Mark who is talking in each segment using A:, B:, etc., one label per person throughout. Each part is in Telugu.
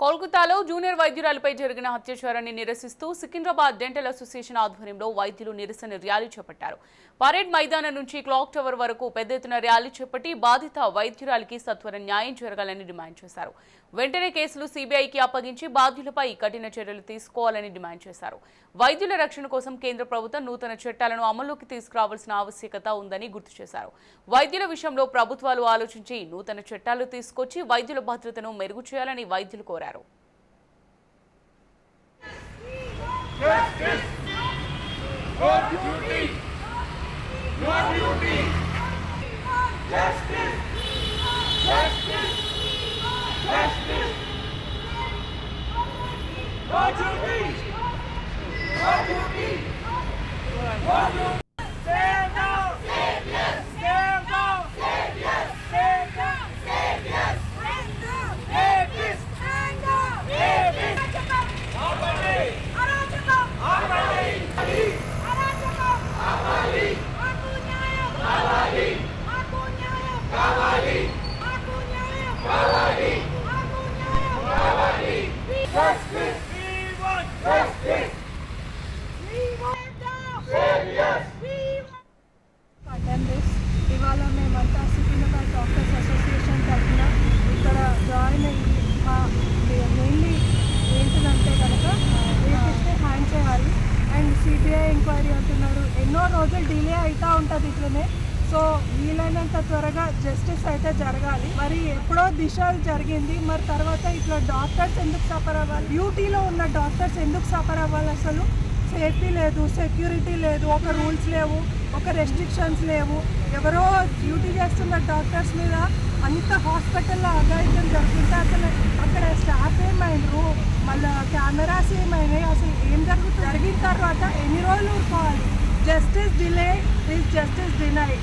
A: కోల్కతాలో జూనియర్ వైద్యురాలపై జరిగిన అత్యాచారాన్ని నిరసిస్తూ సికింద్రాబాద్ డెంటల్ అసోసియేషన్ ఆధ్వర్యంలో వైద్యులు నిరసన ర్యాలీ చేపట్టారు. పరేడ్ మైదానం నుంచి క్లాక్ టవర్ వరకు పెద్ద ఎత్తున ర్యాలీ చేపట్టి బాధిత వైద్యురాలికి సత్వర న్యాయం జరగాలని డిమాండ్ చేశారు. వెంటనే కేసులు సీబీఐకి అప్పగించి బాధ్యులపై కఠిన చర్యలు తీసుకోవాలని డిమాండ్ చేశారు. వైద్యుల రక్షణ కోసం కేంద్ర ప్రభుత్వం నూతన చట్టాలను అమల్లోకి తీసుకురావాల్సిన ఆవశ్యకత ఉందని గుర్తు చేశారు. వైద్యుల విషయంలో ప్రభుత్వాలు ఆలోచించి నూతన చట్టాలు తీసుకొచ్చి వైద్యుల భద్రతను మెరుగు చేయాలని వైద్యులు కోరారు.
B: Justice! Your duty! Your duty! Justice! Justice! Justice! Your duty! Your duty! Your duty! Save now! Save yes! Save now! Save yes! Save now! Save yes! Save now! Save this! Save now! Save this! Justice! We want justice! We want justice!
C: ఇవాళ మేమంతా సికింద్రాబాద్ డాక్టర్స్ అసోసియేషన్ తరఫున ఇక్కడ జాయిన్ అయ్యి మెయిన్లీ ఏంటంటే కనుక రేపిస్తే హ్యాండ్ చేయాలి అండ్ సిబిఐ ఎంక్వైరీ అంటున్నారు. ఎన్నో రోజులు డిలే అవుతూ ఉంటుంది ఇట్లనే. సో వీలైనంత త్వరగా జస్టిస్ అయితే జరగాలి. మరి ఎప్పుడో దిశ జరిగింది, మరి తర్వాత ఇట్లా డాక్టర్స్ ఎందుకు సఫర్ అవ్వాలి? డ్యూటీలో ఉన్న డాక్టర్స్ ఎందుకు సఫర్ అవ్వాలి? అసలు సేఫ్టీ లేదు, సెక్యూరిటీ లేదు, ఒక రూల్స్ లేవు, ఒక రెస్ట్రిక్షన్స్ లేవు. ఎవరో డ్యూటీ చేస్తున్న డాక్టర్స్ మీద అంత హాస్పిటల్లో అఘాయిత్యం జరుగుతుంటే అసలు అక్కడ స్టాఫ్ ఏమైనరు, మళ్ళీ కెమెరాస్ ఏమైనాయి, అసలు ఏం జరుగుతుంది? జరిగిన తర్వాత ఎన్ని రోజులు ఊరుకోవాలి? Justice delay is justice deny.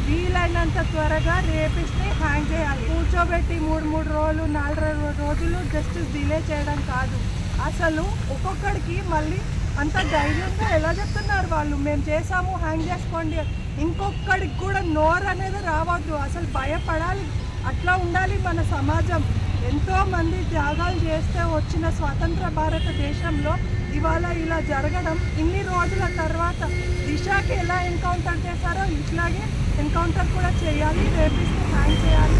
C: వీలైనంత త్వరగా రేపిస్తే హ్యాంగ్ చేయాలి. కూర్చోబెట్టి 3 రోజులు 4 రోజులు జస్టిస్ డిలే చేయడం కాదు. అసలు ఒక్కొక్కడికి మళ్ళీ అంత ధైర్యంగా ఎలా చెప్తున్నారు వాళ్ళు, మేము చేసాము హ్యాంగ్ చేసుకోండి. ఇంకొకడికి కూడా నోరు అనేది రావద్దు, అసలు భయపడాలి. అట్లా ఉండాలి మన సమాజం. ఎంతోమంది త్యాగాలు చేస్తే వచ్చిన స్వతంత్ర భారతదేశంలో ఇవాళ ఇలా జరగడం, ఇన్ని రోజుల తర్వాత దిశకి ఎలా ఎన్కౌంటర్ చేశారో ఇట్లాగే ఎన్కౌంటర్ కూడా చేయాలి. రేపిస్తే హ్యాంగ్ చేయాలి.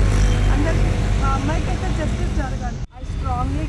C: అందరికీ ఆ అమ్మాయికి అయితే జస్టిస్ జరగాలి. I strongly